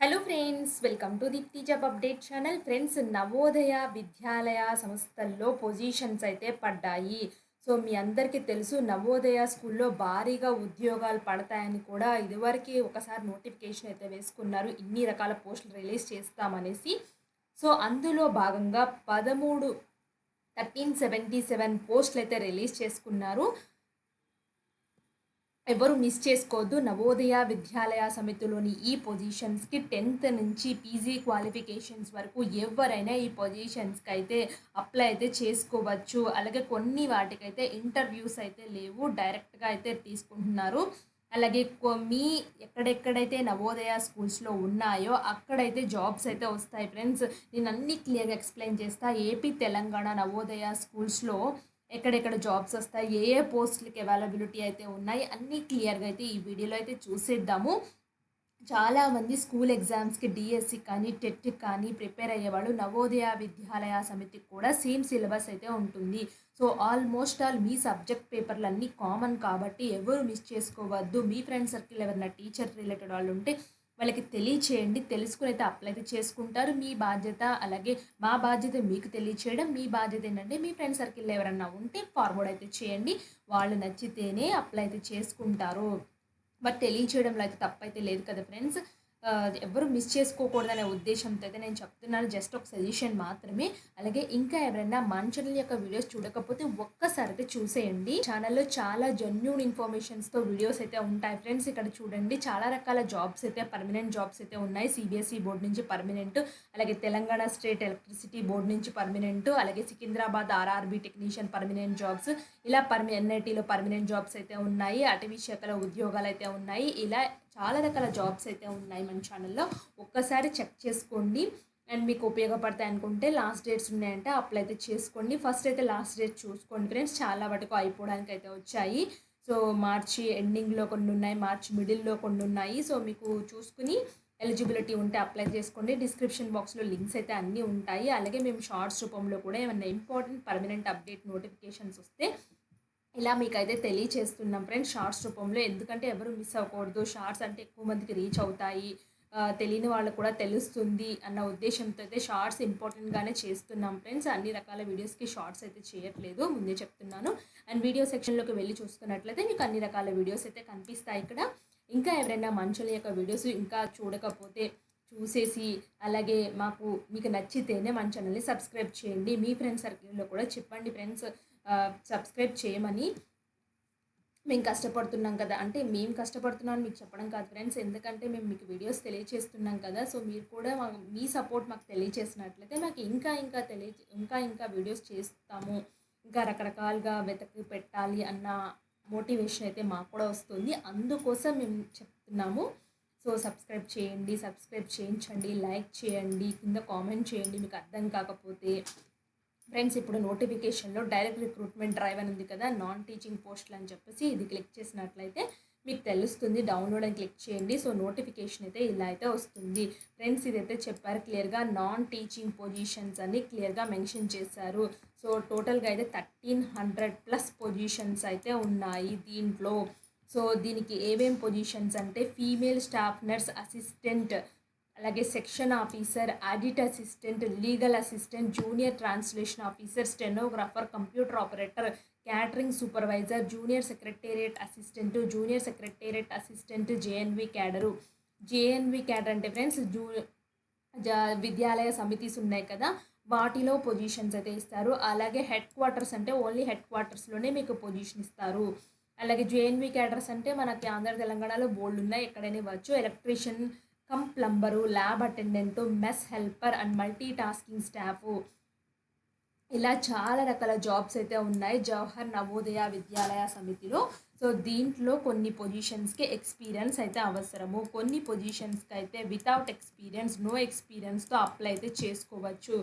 Hello friends, welcome to Deepti job update channel. Friends, Navodaya Vidyalaya సంస్థల్లో positions అయితే పడ్డాయి. సో మీ అందరికీ తెలుసు, నవోదయ స్కూల్లో భారీగా ఉద్యోగాలు పడతాయని కూడా ఇదివరకు ఒకసారి నోటిఫికేషన్ అయితే వేసుకున్నారు. ఇన్ని రకాల పోస్టులు రిలీజ్ చేస్తామనేసి. సో అందులో భాగంగా 1377 పోస్టులు అయితే రిలీజ్ చేసుకున్నారు. ఎవరు మిస్ చేసుకోవద్దు. నవోదయ విద్యాలయ సమితిలోని ఈ పొజిషన్స్కి 10th నుంచి పీజీ క్వాలిఫికేషన్స్ వరకు ఎవరైనా ఈ పొజిషన్స్కి అయితే అప్లై అయితే చేసుకోవచ్చు. అలాగే కొన్ని వాటికైతే ఇంటర్వ్యూస్ అయితే లేవు, డైరెక్ట్గా అయితే తీసుకుంటున్నారు. అలాగే మీ ఎక్కడెక్కడైతే నవోదయ స్కూల్స్లో ఉన్నాయో అక్కడైతే జాబ్స్ అయితే వస్తాయి. ఫ్రెండ్స్, నేను అన్ని క్లియర్గా ఎక్స్ప్లెయిన్ చేస్తా. ఏపీ తెలంగాణ నవోదయ స్కూల్స్లో ఎక్కడెక్కడ జాబ్స్ వస్తాయి, ఏ ఏ పోస్టులకి అవైలబిలిటీ అయితే ఉన్నాయి, అన్నీ క్లియర్గా అయితే ఈ వీడియోలో అయితే చూసేద్దాము. చాలామంది స్కూల్ ఎగ్జామ్స్కి డిఎస్సి కానీ టెట్ కానీ ప్రిపేర్ అయ్యేవాళ్ళు నవోదయ విద్యాలయ సమితికి కూడా సేమ్ సిలబస్ అయితే ఉంటుంది. సో ఆల్మోస్ట్ ఆల్ మీ సబ్జెక్ట్ పేపర్లు అన్నీ కామన్ కాబట్టి ఎవరు మిస్ చేసుకోవద్దు. మీ ఫ్రెండ్ సర్కిల్ ఎవరైనా టీచర్ రిలేటెడ్ వాళ్ళు ఉంటే వాళ్ళకి తెలియచేయండి. తెలుసుకుని అయితే అప్లై అయితే చేసుకుంటారు. మీ బాధ్యత, అలాగే మా బాధ్యత మీకు తెలియచేయడం. మీ బాధ్యత ఏంటంటే మీ ఫ్రెండ్ సర్కిల్లో ఎవరన్నా ఉంటే ఫార్వర్డ్ అయితే చేయండి. వాళ్ళు నచ్చితేనే అప్లై అయితే చేసుకుంటారు. బట్ తెలియచేయడంలో అయితే తప్పైతే లేదు కదా ఫ్రెండ్స్. ఎవరు మిస్ చేసుకోకూడదనే ఉద్దేశంతో అయితే నేను చెప్తున్నాను. జస్ట్ ఒక సజెషన్ మాత్రమే. అలాగే ఇంకా ఎవరైనా మన ఛానల్ యొక్క వీడియోస్ చూడకపోతే ఒక్కసారి అయితే చూసేయండి. ఛానల్లో చాలా జెన్యూన్ ఇన్ఫర్మేషన్స్తో వీడియోస్ అయితే ఉంటాయి ఫ్రెండ్స్. ఇక్కడ చూడండి, చాలా రకాల జాబ్స్ అయితే, పర్మనెంట్ జాబ్స్ అయితే ఉన్నాయి. సిబిఎస్ఈ బోర్డు నుంచి పర్మనెంట్, అలాగే తెలంగాణ స్టేట్ ఎలక్ట్రిసిటీ బోర్డు నుంచి పర్మనెంట్, అలాగే Secunderabad RRB technician permanent jobs, ఇలా ఎన్ఐటీలో పర్మనెంట్ జాబ్స్ అయితే ఉన్నాయి. అటవీ శాఖలో ఉద్యోగాలు అయితే ఉన్నాయి. ఇలా చాలా రకాల జాబ్స్ అయితే ఉన్నాయి మన ఛానల్లో. ఒక్కసారి చెక్ చేసుకోండి. అండ్ మీకు ఉపయోగపడతాయి అనుకుంటే లాస్ట్ డేట్స్ ఉన్నాయంటే అప్లై అయితే చేసుకోండి. ఫస్ట్ అయితే లాస్ట్ డేట్ చూసుకోండి ఫ్రెండ్స్. చాలా వరకు అయిపోవడానికి అయితే వచ్చాయి. సో మార్చి ఎండింగ్లో కొన్ని ఉన్నాయి, మార్చి మిడిల్లో కొన్ని ఉన్నాయి. సో మీకు చూసుకుని ఎలిజిబిలిటీ ఉంటే అప్లై చేసుకోండి. డిస్క్రిప్షన్ బాక్స్లో లింక్స్ అయితే అన్నీ ఉంటాయి. అలాగే మేము షార్ట్స్ రూపంలో కూడా ఏమైనా ఇంపార్టెంట్ పర్మనెంట్ అప్డేట్ నోటిఫికేషన్స్ వస్తే ఇలా మీకైతే తెలియచేస్తున్నాం ఫ్రెండ్స్, షార్ట్స్ రూపంలో. ఎందుకంటే ఎవరు మిస్ అవ్వకూడదు. షార్ట్స్ అంటే ఎక్కువ మందికి రీచ్ అవుతాయి, తెలియని వాళ్ళు కూడా తెలుస్తుంది అన్న ఉద్దేశంతో అయితే షార్ట్స్ ఇంపార్టెంట్గానే చేస్తున్నాం ఫ్రెండ్స్. అన్ని రకాల వీడియోస్కి షార్ట్స్ అయితే చేయట్లేదు, ముందే చెప్తున్నాను. అండ్ వీడియో సెక్షన్లోకి వెళ్ళి చూసుకున్నట్లయితే మీకు అన్ని రకాల వీడియోస్ అయితే కనిపిస్తాయి ఇక్కడ. ఇంకా ఎవరైనా మనుషుల యొక్క వీడియోస్ ఇంకా చూడకపోతే చూసేసి, అలాగే మీకు నచ్చితేనే మన ఛానల్ని సబ్స్క్రైబ్ చేయండి. మీ ఫ్రెండ్స్ సర్కిల్లో కూడా చెప్పండి ఫ్రెండ్స్ సబ్స్క్రైబ్ చేయమని. మేము కష్టపడుతున్నాం కదా, అంటే మేము కష్టపడుతున్నాం మీకు చెప్పడం కాదు ఫ్రెండ్స్, ఎందుకంటే మేము మీకు వీడియోస్ తెలియచేస్తున్నాం కదా. సో మీరు కూడా మీ సపోర్ట్ మాకు తెలియచేసినట్లయితే మాకు ఇంకా వీడియోస్ చేస్తాము, ఇంకా రకరకాలుగా వెతకి పెట్టాలి అన్న మోటివేషన్ అయితే మాకు కూడా వస్తుంది. అందుకోసం మేము చెప్తున్నాము. సో సబ్స్క్రైబ్ చేయండి, సబ్స్క్రైబ్ చేయించండి, లైక్ చేయండి, కింద కామెంట్ చేయండి మీకు అర్థం కాకపోతే. ఫ్రెండ్స్, ఇప్పుడు నోటిఫికేషన్లో డైరెక్ట్ రిక్రూట్మెంట్ డ్రైవ్ అని ఉంది కదా, నాన్ టీచింగ్ పోస్టులు అని చెప్పేసి ఇది క్లిక్ చేసినట్లయితే మీకు తెలుస్తుంది. డౌన్లోడ్ అని క్లిక్ చేయండి. సో నోటిఫికేషన్ అయితే ఇలా అయితే వస్తుంది ఫ్రెండ్స్. ఇదైతే చెప్పారు క్లియర్గా, నాన్ టీచింగ్ పొజిషన్స్ అని క్లియర్గా మెన్షన్ చేశారు. సో టోటల్గా అయితే 1300+ పొజిషన్స్ అయితే ఉన్నాయి దీంట్లో. సో దీనికి ఏమేం పొజిషన్స్ అంటే ఫీమేల్ స్టాఫ్ నర్స్ అసిస్టెంట్, అలాగే section officer, audit assistant, legal assistant, junior translation officer, stenographer, computer operator, catering supervisor, junior secretariat assistant, JNV cadre. JNV cadre అంటే ఫ్రెండ్స్ విద్యాలయ సమితిస్ ఉన్నాయి కదా, వాటిలో పొజిషన్స్ అయితే ఇస్తారు. అలాగే హెడ్ క్వార్టర్స్ అంటే ఓన్లీ హెడ్ క్వార్టర్స్లోనే మీకు పొజిషన్ ఇస్తారు. అలాగే జేఎన్వి క్యాడర్స్ అంటే మనకి ఆంధ్ర తెలంగాణలో బోల్డ్ ఉన్నాయి, ఎక్కడైనా ఇవ్వచ్చు. Electrician cum plumber, lab attendant, mess helper and multi tasking staff, ఇలా చాలా రకాల జాబ్స్ అయితే ఉన్నాయి జవహర్ నవోదయ విద్యాలయ సమితిలో. సో దీంట్లో కొన్ని పొజిషన్స్కి ఎక్స్పీరియన్స్ అయితే అవసరము, కొన్ని పొజిషన్స్కి అయితే వితౌట్ ఎక్స్పీరియన్స్, నో ఎక్స్పీరియన్స్తో అప్లై అయితే చేసుకోవచ్చు.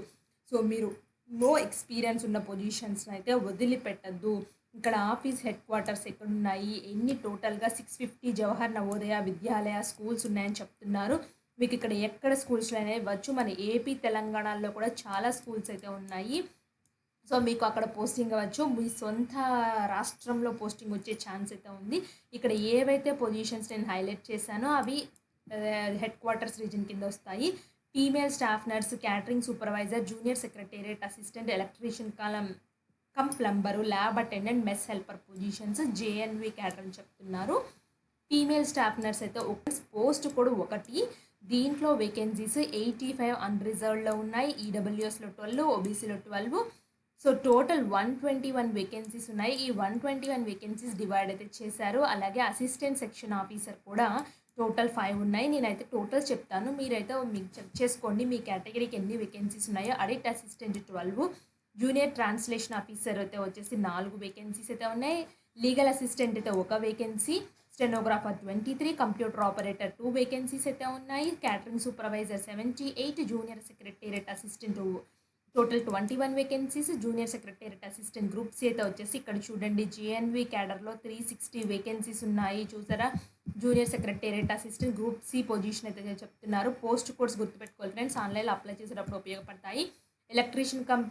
సో మీరు నో ఎక్స్పీరియన్స్ ఉన్న పొజిషన్స్ని అయితే వదిలిపెట్టద్దు. ఇక్కడ ఆఫీస్ హెడ్ క్వార్టర్స్ ఎక్కడున్నాయి, ఎన్ని టోటల్గా 650 జవహర్ నవోదయ విద్యాలయ స్కూల్స్ ఉన్నాయని చెప్తున్నారు. మీకు ఇక్కడ ఎక్కడ స్కూల్స్లో అయినా ఇవ్వచ్చు. మన ఏపీ తెలంగాణలో కూడా చాలా స్కూల్స్ అయితే ఉన్నాయి. సో మీకు అక్కడ పోస్టింగ్ అవ్వచ్చు, మీ సొంత రాష్ట్రంలో పోస్టింగ్ వచ్చే ఛాన్స్ అయితే ఉంది. ఇక్కడ ఏవైతే పొజిషన్స్ నేను హైలైట్ చేశానో అవి హెడ్ క్వార్టర్స్ రీజన్ కింద వస్తాయి. Female staff nurse, catering supervisor, junior secretariat assistant, electrician cum plumber, lab attendant, mess helper positions JNV cadre అని చెప్తున్నారు. ఫీమేల్ స్టాఫ్ నర్స్ అయితే పోస్ట్ కూడా ఒకటి. దీంట్లో వేకెన్సీస్ 85 అన్రిజర్వ్డ్లో ఉన్నాయి. ఈడబ్ల్యూఎస్లో 12, ఓబీసీలో 12. సో టోటల్ 121 వేకెన్సీస్ ఉన్నాయి. ఈ 121 వేకెన్సీస్ డివైడ్ అయితే చేశారు. అలాగే అసిస్టెంట్ సెక్షన్ ఆఫీసర్ కూడా టోటల్ 5 ఉన్నాయి. నేనైతే టోటల్ చెప్తాను, మీరైతే మీకు చెక్ చేసుకోండి మీ కేటగిరీకి ఎన్ని వేకెన్సీస్ ఉన్నాయో. Audit assistant 12, junior translation officer అయితే వచ్చేసి 4 వేకెన్సీస్ అయితే ఉన్నాయి. లీగల్ అసిస్టెంట్ అయితే 1 vacancy, stenographer 23, computer operator 2 vacancies అయితే ఉన్నాయి. Catering supervisor 78, junior secretariat assistant total 21 vacancies, junior secretariat assistant group C అయితే వచ్చేసి ఇక్కడ చూడండి జేఎన్వి క్యాడర్లో 360 వేకెన్సీస్ ఉన్నాయి. చూసారా, junior secretariat assistant group C position అయితే చెప్తున్నారు. పోస్ట్ కోడ్స్ గుర్తుపెట్టుకోవాలి ఫ్రెండ్స్, ఆన్లైన్లో అప్లై చేసేటప్పుడు ఉపయోగపడతాయి. ఎలక్ట్రీషియన్ కమ్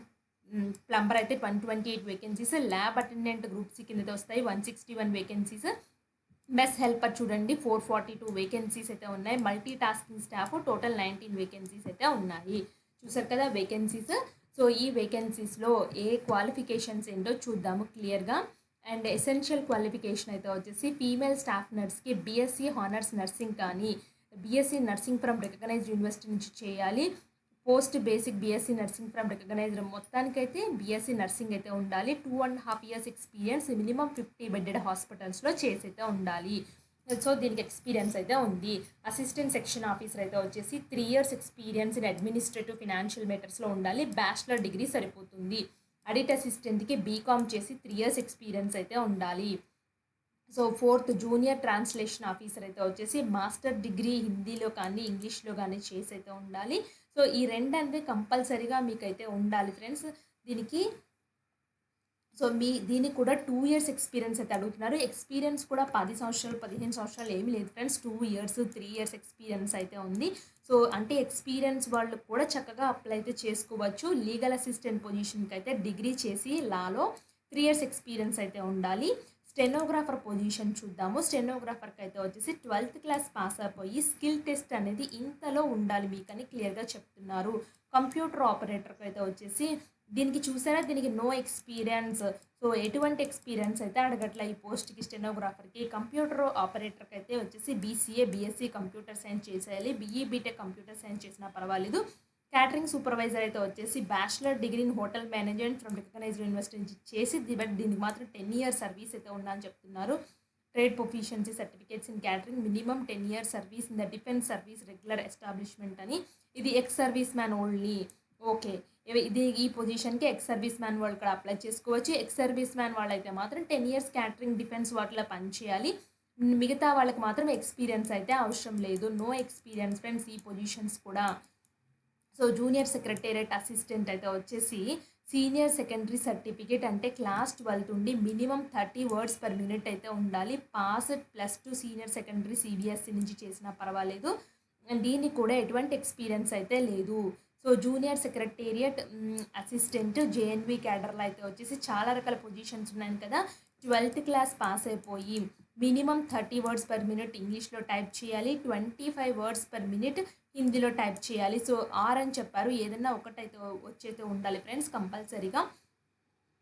ప్లంబర్ అయితే 128 vacancies, lab attendant group C కింద వస్తాయి 161 వేకెన్సీస్. మెస్ హెల్పర్ చూడండి 442 వేకెన్సీస్ అయితే ఉన్నాయి. Multi tasking staff total 19 vacancies అయితే ఉన్నాయి. చూసారు కదా వేకెన్సీస్. సో ఈ వేకెన్సీస్లో ఏ క్వాలిఫికేషన్స్ ఏంటో చూద్దాము క్లియర్గా. అండ్ ఎసెన్షియల్ క్వాలిఫికేషన్ అయితే వచ్చేసి ఫీమేల్ స్టాఫ్ నర్స్కి బీఎస్సీ హానర్స్ నర్సింగ్ కానీ BSc nursing from recognised university నుంచి చేయాలి. Post basic BSc nursing from recognised, మొత్తానికైతే బీఎస్సీ నర్సింగ్ అయితే ఉండాలి. 2.5 years ఎక్స్పీరియన్స్, మినిమం 50 బెడెడ్ హాస్పిటల్స్లో చేసి అయితే ఉండాలి. సో దీనికి ఎక్స్పీరియన్స్ అయితే ఉంది. అసిస్టెంట్ సెక్షన్ ఆఫీసర్ అయితే వచ్చేసి 3 years experience in administrative financial మేటర్స్లో ఉండాలి. బ్యాచిలర్ డిగ్రీ సరిపోతుంది. ఆడిట్ అసిస్టెంట్కి బీకామ్ చేసి 3 years ఎక్స్పీరియన్స్ అయితే ఉండాలి. So 4th junior translation officer అయితే వచ్చేసి మాస్టర్ డిగ్రీ హిందీలో కానీ ఇంగ్లీష్లో కానీ చేసి అయితే ఉండాలి. సో ఈ రెండు అనేది కంపల్సరీగా మీకైతే ఉండాలి ఫ్రెండ్స్. దీనికి దీనికి కూడా 2 years ఎక్స్పీరియన్స్ అయితే అడుగుతున్నారు. ఎక్స్పీరియన్స్ కూడా 10 సంవత్సరాలు 15 సంవత్సరాలు ఏమీ లేదు ఫ్రెండ్స్, 2 years 3 years ఎక్స్పీరియన్స్ అయితే ఉంది. సో అంటే ఎక్స్పీరియన్స్ వాళ్ళు కూడా చక్కగా అప్లై అయితే చేసుకోవచ్చు. లీగల్ అసిస్టెంట్ పొజిషన్కి అయితే డిగ్రీ చేసి లాలో 3 years ఎక్స్పీరియన్స్ అయితే ఉండాలి. స్టెనోగ్రాఫర్ పొజిషన్ చూద్దాము. స్టెనోగ్రాఫర్కి అయితే వచ్చేసి 12th క్లాస్ పాస్ అయిపోయి స్కిల్ టెస్ట్ అనేది ఇంతలో ఉండాలి మీకని క్లియర్గా చెప్తున్నారు. కంప్యూటర్ ఆపరేటర్కి అయితే వచ్చేసి దీనికి చూసారా, దీనికి నో ఎక్స్పీరియన్స్. సో ఎటువంటి ఎక్స్పీరియన్స్ అయితే అడగట్ల ఈ పోస్ట్కి స్టెనోగ్రాఫర్కి. కంప్యూటర్ ఆపరేటర్కి అయితే వచ్చేసి బీసీఏ బీఎస్సీ కంప్యూటర్ సైన్స్ చేసేయాలి. బీఈ బీటెక్ కంప్యూటర్ సైన్స్ చేసినా పర్వాలేదు. క్యాటరింగ్ సూపర్వైజర్ అయితే వచ్చేసి bachelor degree in hotel management from recognised university నుంచి చేసి దీనికి మాత్రం 10 years సర్వీస్ అయితే ఉందని చెప్తున్నారు. Trade proficiency certificates in catering, minimum 10 years service in the defence service regular establishment అని. ఇది ex service man only. Okay, ఇది ఈ పొజిషన్కి ఎక్స్ సర్వీస్ మ్యాన్ వాళ్ళు కూడా అప్లై చేసుకోవచ్చు. ఎక్స్ సర్వీస్ మ్యాన్ వాళ్ళైతే మాత్రం 10 years క్యాటరింగ్ డిఫెన్స్ వాటిలో పనిచేయాలి. మిగతా వాళ్ళకి మాత్రం ఎక్స్పీరియన్స్ అయితే అవసరం లేదు. నో ఎక్స్పీరియన్స్ ఫ్రెండ్స్ ఈ పొజిషన్స్ కూడా. సో జూనియర్ సెక్రటేరియట్ అసిస్టెంట్ అయితే వచ్చేసి సీనియర్ సెకండరీ సర్టిఫికేట్ అంటే క్లాస్ 12 ఉండి మినిమం 30 words per minute అయితే ఉండాలి. పాస్ +2 సీనియర్ సెకండరీ సిబిఎస్ఈ నుంచి చేసినా పర్వాలేదు. దీనికి కూడా ఎటువంటి ఎక్స్పీరియన్స్ అయితే లేదు. So junior secretariat assistant JNV క్యాడర్లో అయితే వచ్చేసి చాలా రకాల పొజిషన్స్ ఉన్నాయి కదా. 12th క్లాస్ పాస్ అయిపోయి మినిమం 30 words per minute ఇంగ్లీష్లో టైప్ చేయాలి. 25 words per minute హిందీలో టైప్ చేయాలి. సో ఆర్ అని చెప్పారు, ఏదైనా ఒకటైతే వచ్చైతే ఉండాలి ఫ్రెండ్స్ కంపల్సరీగా.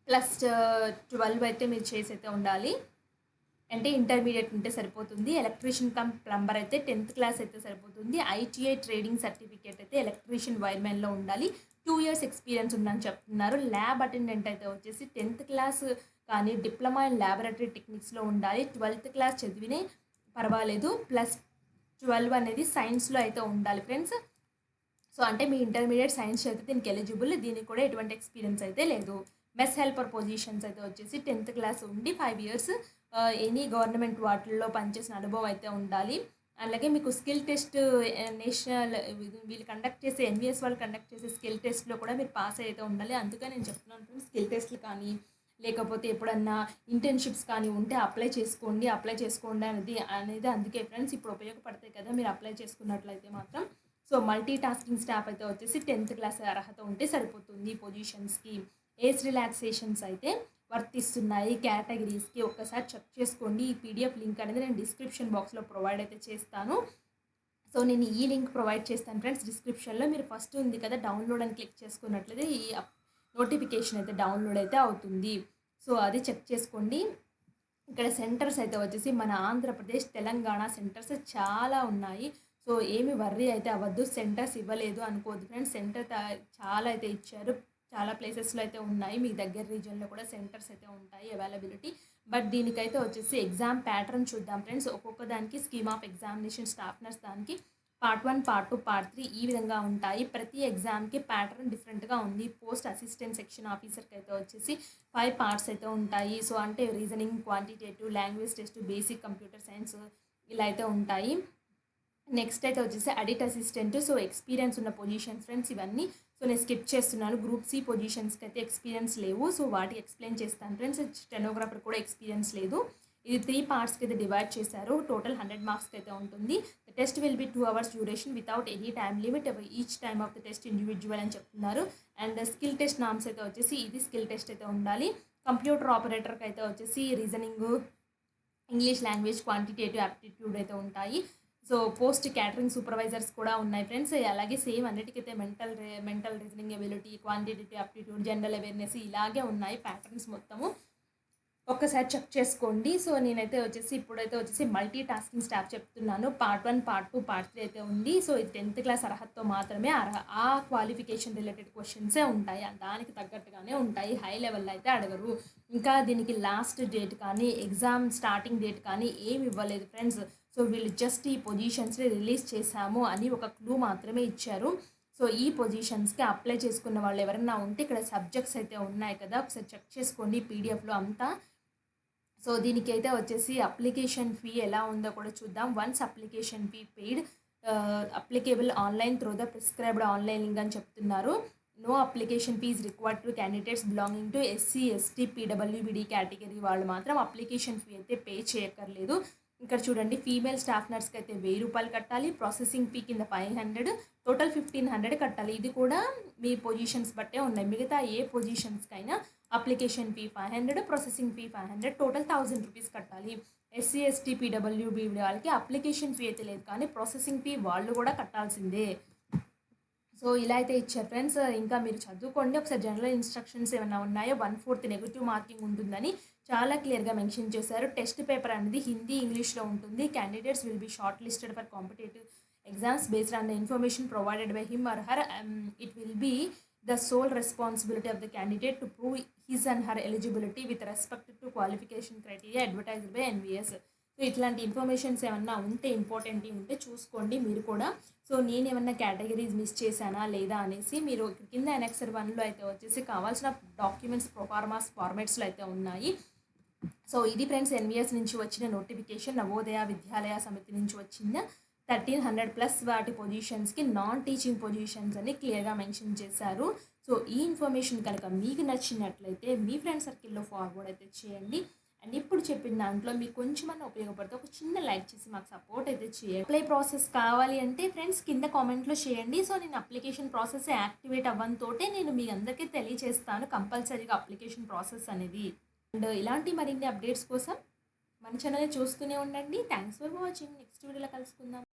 +12 అయితే మీరు చేసి అయితే ఉండాలి. అంటే ఇంటర్మీడియట్ ఉంటే సరిపోతుంది. ఎలక్ట్రీషియన్ కమ్ ప్లంబర్ అయితే 10th క్లాస్ అయితే సరిపోతుంది. ఐటీఐ ట్రేడింగ్ సర్టిఫికేట్ అయితే ఎలక్ట్రీషియన్ వైర్మెన్లో ఉండాలి. 2 years ఎక్స్పీరియన్స్ ఉందని చెప్తున్నారు. ల్యాబ్ అటెండెంట్ అయితే వచ్చేసి 10th క్లాస్ కానీ డిప్లొమా ఇన్ ల్యాబొరేటరీ టెక్నిక్స్లో ఉండాలి. 12th క్లాస్ చదివినే పర్వాలేదు. +12 అనేది సైన్స్లో అయితే ఉండాలి ఫ్రెండ్స్. సో అంటే మీ ఇంటర్మీడియట్ సైన్స్ అయితే దీనికి ఎలిజిబుల్. దీనికి కూడా ఎటువంటి ఎక్స్పీరియన్స్ అయితే లేదు. మెస్ హెల్పర్ పొజిషన్స్ అయితే వచ్చేసి 10th క్లాస్ ఉండి 5 years ఎనీ గవర్నమెంట్ వాటిల్లో పనిచేసిన అనుభవం అయితే ఉండాలి. అలాగే మీకు స్కిల్ టెస్ట్ నేషనల్ వీళ్ళు కండక్ట్ చేసే ఎన్విఎస్ వాళ్ళు కండక్ట్ చేసే స్కిల్ టెస్ట్లో కూడా మీరు పాస్ అయితే ఉండాలి. అందుకని నేను చెప్తున్నాను ఫ్రెండ్స్, స్కిల్ టెస్ట్లు కానీ లేకపోతే ఎప్పుడన్నా ఇంటర్న్షిప్స్ కానీ ఉంటే అప్లై చేసుకోండి అనేది అందుకే ఫ్రెండ్స్ ఇప్పుడు ఉపయోగపడతాయి కదా మీరు అప్లై చేసుకున్నట్లయితే మాత్రం. సో మల్టీ టాస్కింగ్ స్టాఫ్ అయితే వచ్చేసి 10th క్లాస్ అర్హత ఉంటే సరిపోతుంది పొజిషన్స్కి. ఏజ్ రిలాక్సేషన్స్ అయితే వర్తిస్తున్నాయి కేటగిరీస్కి. ఒక్కసారి చెక్ చేసుకోండి. ఈ పీడిఎఫ్ లింక్ అనేది నేను డిస్క్రిప్షన్ బాక్స్లో ప్రొవైడ్ అయితే చేస్తాను. సో నేను ఈ లింక్ ప్రొవైడ్ చేస్తాను ఫ్రెండ్స్ డిస్క్రిప్షన్లో. మీరు ఫస్ట్ ఉంది కదా డౌన్లోడ్ అని క్లిక్ చేసుకున్నట్లయితే ఈ నోటిఫికేషన్ అయితే డౌన్లోడ్ అయితే అవుతుంది. సో అది చెక్ చేసుకోండి. ఇక్కడ సెంటర్స్ అయితే వచ్చేసి మన ఆంధ్రప్రదేశ్, తెలంగాణ సెంటర్స్ చాలా ఉన్నాయి. సో ఏమి వర్రీ అయితే అవ్వద్దు. సెంటర్స్ ఇవ్వలేదు అనుకోవద్దు ఫ్రెండ్స్. సెంటర్ చాలా అయితే ఇచ్చారు. చాలా ప్లేసెస్లో అయితే ఉన్నాయి. మీ దగ్గర రీజియన్లో కూడా సెంటర్స్ అయితే ఉంటాయి అవైలబిలిటీ. బట్ దీనికైతే వచ్చేసి ఎగ్జామ్ ప్యాటర్న్ చూద్దాం ఫ్రెండ్స్. ఒక్కొక్క దానికి scheme of examination staff nurse దానికి పార్ట్ 1, పార్ట్ 2, పార్ట్ 3 ఈ విధంగా ఉంటాయి. ప్రతి ఎగ్జామ్కి ప్యాటర్న్ డిఫరెంట్గా ఉంది. పోస్ట్ అసిస్టెంట్ సెక్షన్ ఆఫీసర్కి అయితే వచ్చేసి 5 పార్ట్స్ అయితే ఉంటాయి. సో అంటే reasoning, quantitative, language test, basic computer science ఇలా అయితే ఉంటాయి. నెక్స్ట్ అయితే వచ్చేసి ఆడిట్ అసిస్టెంట్. సో ఎక్స్పీరియన్స్ ఉన్న పొజిషన్స్ ఫ్రెండ్స్ ఇవన్నీ. సో నేను స్కిప్ చేస్తున్నాను. గ్రూప్ సి పొజిషన్స్కి అయితే ఎక్స్పీరియన్స్ లేవు. సో వాటికి ఎక్స్ప్లెయిన్ చేస్తాను ఫ్రెండ్స్. స్టెనోగ్రాఫర్ కూడా ఎక్స్పీరియన్స్ లేదు. ఇది 3 పార్ట్స్కి అయితే డివైడ్ చేశారు. టోటల్ 100 మార్క్స్కి అయితే ఉంటుంది. The test will be 2 hours duration without any time limit. Each time of the test individual అని చెప్తున్నారు. అండ్ స్కిల్ టెస్ట్ నామ్స్ అయితే వచ్చేసి ఇది స్కిల్ టెస్ట్ అయితే ఉండాలి. కంప్యూటర్ ఆపరేటర్కి అయితే వచ్చేసి reasoning, English language, quantitative aptitude అయితే ఉంటాయి. సో పోస్ట్ క్యాటరింగ్ సూపర్వైజర్స్ కూడా ఉన్నాయి ఫ్రెండ్స్. అలాగే సేమ్ అన్నిటికైతే mental reasoning ability, quantitative aptitude, general awareness ఇలాగే ఉన్నాయి ప్యాటర్న్స్ మొత్తము. ఒక్కసారి చెక్ చేసుకోండి. సో నేనైతే వచ్చేసి ఇప్పుడైతే వచ్చేసి మల్టీ టాస్కింగ్ స్టాఫ్ చెప్తున్నాను. పార్ట్ 1, పార్ట్ 2, పార్ట్ 3 అయితే ఉంది. సో ఇది 10th క్లాస్ అర్హతతో మాత్రమే ఆ క్వాలిఫికేషన్ రిలేటెడ్ క్వశ్చన్సే ఉంటాయి. దానికి తగ్గట్టుగానే ఉంటాయి. హై లెవెల్లో అయితే అడగరు. ఇంకా దీనికి లాస్ట్ డేట్ కానీ, ఎగ్జామ్ స్టార్టింగ్ డేట్ కానీ ఏమి ఇవ్వలేదు ఫ్రెండ్స్. సో వీళ్ళు జస్ట్ ఈ పొజిషన్స్ని రిలీజ్ చేశాము అని ఒక క్లూ మాత్రమే ఇచ్చారు. సో ఈ పొజిషన్స్కి అప్లై చేసుకున్న వాళ్ళు ఎవరైనా ఉంటే ఇక్కడ సబ్జెక్ట్స్ అయితే ఉన్నాయి కదా, ఒకసారి చెక్ చేసుకోండి పీడిఎఫ్లో అంతా. సో దీనికైతే వచ్చేసి అప్లికేషన్ ఫీ ఎలా ఉందో కూడా చూద్దాం. Once application fee paid applicable online through the prescribed online link అని చెప్తున్నారు. No application fees required to candidates belonging to SC, ST, పీడబ్ల్యూబీడీ కేటగిరీ వాళ్ళు మాత్రం అప్లికేషన్ ఫీ అయితే పే చేయక్కర్లేదు. ఇక్కడ చూడండి, ఫీమేల్ స్టాఫ్ నర్స్కి అయితే 1000 రూపాయలు కట్టాలి. ప్రాసెసింగ్ ఫీ కింద 500, టోటల్ 1500 కట్టాలి. ఇది కూడా మీ పొజిషన్స్ బట్టే ఉన్నాయి. మిగతా ఏ పొజిషన్స్కైనా application fee 500, processing fee 500, total 1000 rupees కట్టాలి. ఎస్సీ, ఎస్టీ, పీడబ్ల్యూబీడీ వాళ్ళకి అప్లికేషన్ ఫీ అయితే లేదు, కానీ ప్రాసెసింగ్ ఫీ వాళ్ళు కూడా కట్టాల్సిందే. సో ఇలా అయితే ఇచ్చారు ఫ్రెండ్స్. ఇంకా మీరు చదువుకోండి ఒకసారి. జనరల్ ఇన్స్ట్రక్షన్స్ ఏమైనా ఉన్నాయో 1/4 నెగిటివ్ మార్కింగ్ ఉంటుందని చాలా క్లియర్గా మెన్షన్ చేశారు. టెస్ట్ పేపర్ అనేది హిందీ, ఇంగ్లీష్లో ఉంటుంది. Candidates will be shortlisted for competitive exams based on the information provided by him or her. It will be the sole responsibility of the candidate to prove his and her eligibility with respect to qualification criteria advertised by NVS. So ఇట్లాంటి informations ఏమన్నా ఉంటే, important ఉంటే చూసుకోండి మీరు కూడా. So నేను ఏమన్నా categories miss చేశానా లేదా అనేసి మీరు కింద అనెక్సర్ 1లో అయితే వచ్చేసి కావాల్సిన డాక్యుమెంట్స్ ప్రొఫార్మాస్ ఫార్మాట్స్లో అయితే ఉన్నాయి. సో ఇది ఫ్రెండ్స్ ఎన్విఎస్ నుంచి వచ్చిన నోటిఫికేషన్. నవోదయ విద్యాలయ సమితి నుంచి వచ్చిన 1300+ వాటి పొజిషన్స్కి నాన్ టీచింగ్ పొజిషన్స్ అని క్లియర్గా మెన్షన్ చేశారు. సో ఈ ఇన్ఫర్మేషన్ కనుక మీకు నచ్చినట్లయితే మీ ఫ్రెండ్ సర్కిల్లో ఫార్వర్డ్ అయితే చేయండి. అండ్ ఇప్పుడు చెప్పిన దాంట్లో మీకు కొంచెమన్నా ఉపయోగపడితే ఒక చిన్న లైక్ చేసి మాకు సపోర్ట్ అయితే చేయండి. అప్లై ప్రాసెస్ కావాలి అంటే ఫ్రెండ్స్ కింద కామెంట్లో చేయండి. సో నేను అప్లికేషన్ ప్రాసెస్ యాక్టివేట్ అవ్వడంతోటే నేను మీ అందరికీ తెలియజేస్తాను కంపల్సరీగా అప్లికేషన్ ప్రాసెస్ అనేది. అండ్ ఇలాంటి మరిన్ని అప్డేట్స్ కోసం మన ఛానల్ని చూస్తూనే ఉండండి. Thanks for watching. నెక్స్ట్ వీడియోలో కలుసుకుందాం.